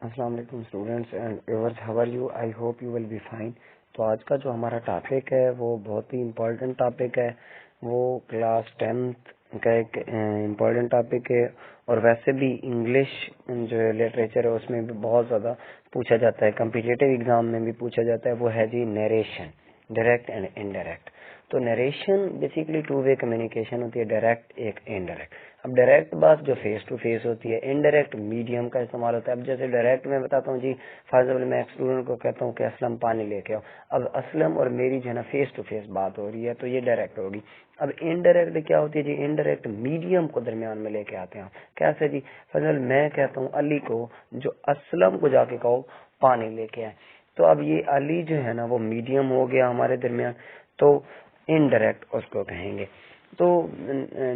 अस्सलाम वालेकुम students and viewers, how are you? I hope you will be fine. तो आज का जो हमारा टॉपिक है वो बहुत ही इम्पोर्टेंट टॉपिक है। वो क्लास 10th का एक इम्पोर्टेंट टॉपिक है और वैसे भी इंग्लिश जो लिटरेचर है उसमें भी बहुत ज़्यादा पूछा जाता है, कम्पिटिटिव एग्जाम में भी पूछा जाता है। वो है जी नरेशन, डायरेक्ट एंड इनडायरेक्ट। तो narration basically two way communication होती है, डायरेक्ट एक इनडायरेक्ट। अब डायरेक्ट बात जो फेस टू फेस होती है, इनडायरेक्ट मीडियम का इस्तेमाल होता है। अब जैसे डायरेक्ट मैं बताता हूँ जी, फॉर एग्जाम्पल मैं एक स्टूडेंट को कहता हूँ कि असलम पानी लेके आओ। अब असलम और मेरी जो है ना फेस टू फेस बात हो रही है, तो ये डायरेक्ट होगी। अब इनडायरेक्ट क्या होती है जी? इनडायरेक्ट मीडियम को दरमियान में लेके आते हैं। कैसे जी? फॉर एग्जाम्पल मैं कहता हूँ अली को जो असलम को जाके कहो पानी लेके आए, तो अब ये अली जो है ना वो मीडियम हो गया हमारे दरमियान, तो इनडायरेक्ट उसको कहेंगे। तो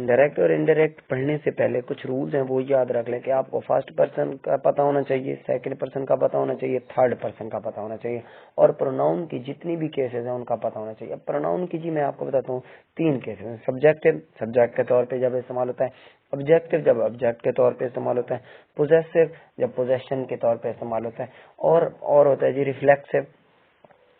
डायरेक्ट और इनडायरेक्ट पढ़ने से पहले कुछ रूल्स हैं, वो याद रख लें कि आपको फर्स्ट पर्सन का पता होना चाहिए, सेकंड पर्सन का पता होना चाहिए, थर्ड पर्सन का पता होना चाहिए, और प्रोनाउन की जितनी भी केसेस हैं उनका पता होना चाहिए। अब प्रोनाउन की जी मैं आपको बताता हूँ 3 केसेस हैं। सब्जेक्टिव, सब्जेक्ट के तौर पे जब इस्तेमाल होता है। ऑब्जेक्टिव, जब ऑब्जेक्ट के तौर पे इस्तेमाल होता है। पोजेसिव, जब पोजेशन के तौर पे इस्तेमाल होता है। और होता है जी रिफ्लेक्सिव,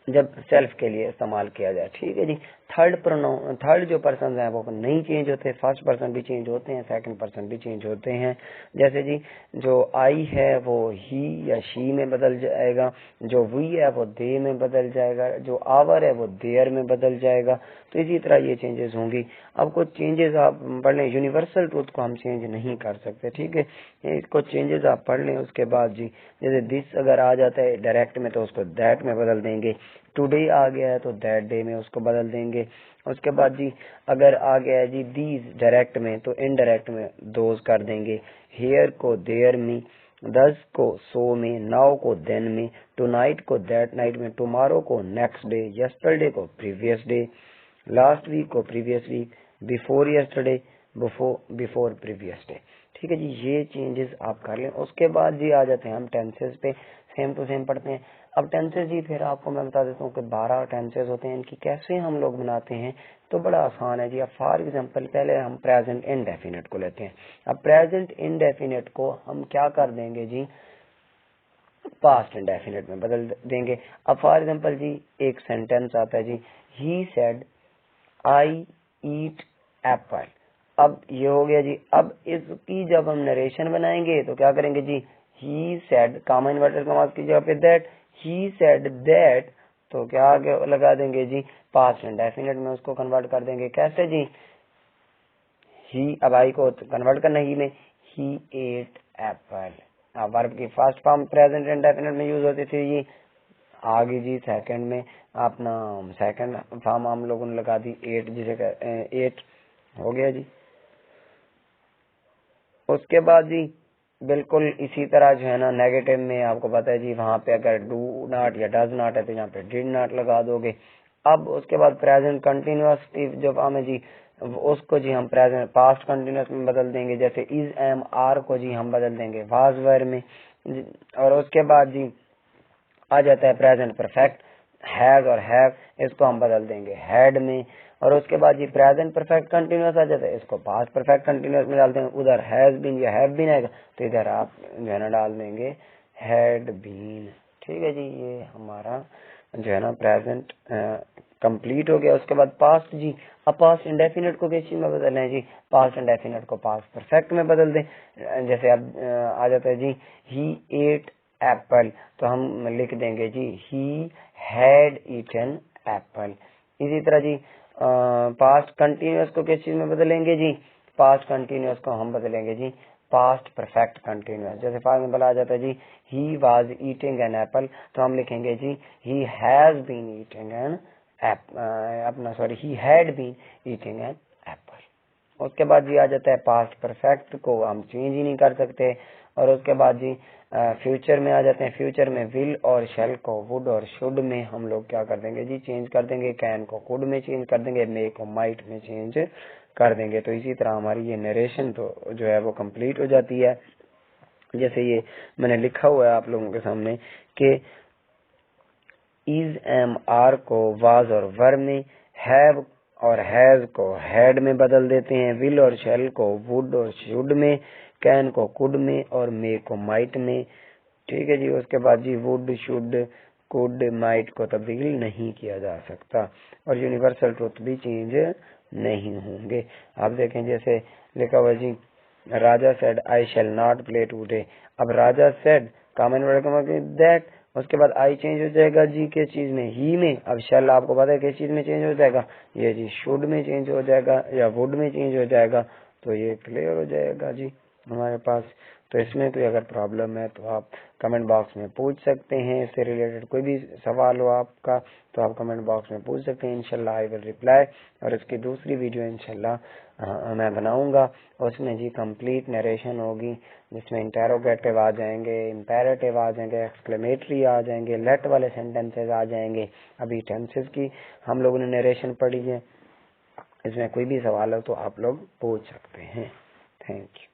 जब सेल्फ के लिए इस्तेमाल किया जाए। ठीक है जी। थर्ड जो पर्सन है वो नहीं चेंज होते, फर्स्ट पर्सन भी चेंज होते हैं, सेकंड पर्सन भी चेंज होते हैं। जैसे जी जो आई है वो ही या शी में बदल जाएगा, जो वी है वो दे में बदल जाएगा, जो आवर है वो देयर में बदल जाएगा। तो इसी तरह ये चेंजेस होंगी। अब कुछ चेंजेस आप पढ़ लें, यूनिवर्सल ट्रूथ को हम चेंज नहीं कर सकते। ठीक है, कुछ चेंजेस आप पढ़ लें। उसके बाद जी जैसे दिस अगर आ जाता है डायरेक्ट में तो उसको दैट में बदल देंगे। टुडे आ गया है तो दैट डे में उसको बदल देंगे। उसके बाद जी अगर आ गया है जी दीज डायरेक्ट में तो इनडायरेक्ट में दोज कर देंगे। हेयर को देयर में, दस को सो में, नाउ को देन में, टुनाइट को दैट नाइट में, टुमारो को नेक्स्ट डे, यस्टरडे को प्रीवियस डे, लास्ट वीक को previous week, before yesterday before previous day. ठीक है जी, ये चेंजेस आप कर लें। उसके बाद जी आ जाते हैं हम टेंसेस पे, सेम टू सेम पढ़ते हैं। अब टेंसेस जी फिर आपको मैं बता देता हूँ कि 12 टेंसेस होते हैं। इनकी कैसे हम लोग बनाते हैं तो बड़ा आसान है जी। अब फॉर एग्जांपल पहले हम प्रेजेंट इनडेफिनिट को लेते हैं। अब प्रेजेंट इनडेफिनिट को हम क्या कर देंगे जी, पास्ट इंडेफिनिट में बदल देंगे। अब फॉर एग्जांपल जी एक सेंटेंस आता है जी, he said I eat Apple. अब ये हो गया जी। अब इसकी जब हम नरेशन बनाएंगे तो क्या करेंगे जी, he said comma inverted commas की जगह पे दैट, ही सेड दैट, तो क्या आगे लगा देंगे जी पास्ट इंडेफिनिट में उसको कन्वर्ट कर देंगे। कैसे जी, ही, अब आई को कन्वर्ट करना ही में, ही एट एप्पल। अब वर्ब की फर्स्ट फॉर्म प्रेजेंट इंडेफिनिट में यूज होती थी जी, आगे जी सेकंड में अपना सेकंड फॉर्म हम लोगों ने लगा दी एट, जिसे एट हो गया जी। उसके बाद जी बिल्कुल इसी तरह जो है ना नेगेटिव में आपको पता है जी, वहां पे अगर डू नॉट या डज नॉट है तो यहाँ पे डिड नॉट लगा दोगे। अब उसके बाद प्रेजेंट कंटिन्यूअस जो फॉर्म है जी उसको जी हम प्रेजेंट पास्ट कंटिन्यूअस में बदल देंगे। जैसे इज एम आर को जी हम बदल देंगे वाज वर में। और उसके बाद जी आ जाता है प्रेजेंट परफेक्ट, हैज और हैव, इसको हम बदल देंगे हैड में। और उसके बाद जी प्रेजेंट परफेक्ट कंटिन्यूअस आ जाता है, इसको पास्ट परफेक्ट कंटिन्यूअस में डालते हैं। उधर हैज बीन या हैव बीन आएगा तो इधर आप जो है ना डाल देंगे हैड बीन। ठीक है जी, ये हमारा जो है ना प्रेजेंट कंप्लीट हो गया। उसके बाद पास्ट जी, अब पास्ट इंडेफिनिट को किस चीज में बदलना है जी, पास्ट इंडेफिनिट को पास्ट परफेक्ट में बदल दें। जैसे अब आ जाता है जी ही एट एप्पल, तो हम लिख देंगे जी ही हैड ईटन एप्पल। इसी तरह जी पास्ट कंटिन्यूअस को किस चीज में बदलेंगे जी, पास्ट कंटिन्यूअस को हम बदलेंगे जी पास्ट परफेक्ट कंटिन्यूअस। जैसे फॉर एग्जाम्पल आ जाता है जी he was eating an apple, तो हम लिखेंगे जी he has been eating an अपना sorry he had been eating an apple. उसके बाद जी आ जाता है पास्ट परफेक्ट को हम चेंज ही नहीं कर सकते। और उसके बाद जी फ्यूचर में आ जाते हैं। फ्यूचर में विल और शेल को वुड और शुड में हम लोग क्या कर देंगे जी चेंज कर देंगे। कैन को कुड में चेंज कर देंगे, मे को माइट में चेंज कर देंगे। तो इसी तरह हमारी ये नरेशन तो जो है वो कंप्लीट हो जाती है। जैसे ये मैंने लिखा हुआ है आप लोगों के सामने कि इज एम आर को वाज और वर में, हैव और हैज को हैड में बदल देते हैं, विल और शेल को वुड और शुड में, कैन को कुड में और मे को माइट में, ठीक है जी। उसके बाद जी वुड, शुड, कुड, माइट को तब्दील नहीं किया जा सकता और यूनिवर्सल ट्रुथ भी चेंज नहीं होंगे। आप देखें जैसे लिखा हुआ जी Raja said I shall not play today. अब राजा सेड कॉमन वर्ड का दैट, उसके बाद आई चेंज हो जाएगा जी किस चीज में, ही में। अब शैल आपको पता है किस चीज में चेंज हो जाएगा, ये जी शुड में चेंज हो जाएगा या वुड में चेंज हो जाएगा। तो ये क्लियर हो जाएगा जी हमारे पास। तो इसमें कोई अगर प्रॉब्लम है तो आप कमेंट बॉक्स में पूछ सकते हैं। इससे रिलेटेड कोई भी सवाल हो आपका तो आप कमेंट बॉक्स में पूछ सकते हैं, इंशाल्लाह आई विल रिप्लाई। और इसकी दूसरी वीडियो इंशाल्लाह मैं बनाऊंगा, उसमें जी कंप्लीट नरेशन होगी जिसमें इंटेरोगेटिव आ जाएंगे, इंपेरेटिव आ जाएंगे, एक्सक्लेमेटरी आ जाएंगे, लेट वाले सेंटेंसेस आ जाएंगे। अभी टेंसेस की हम लोगों ने नरेशन पढ़ी है, इसमें कोई भी सवाल हो तो आप लोग पूछ सकते हैं। Thank you.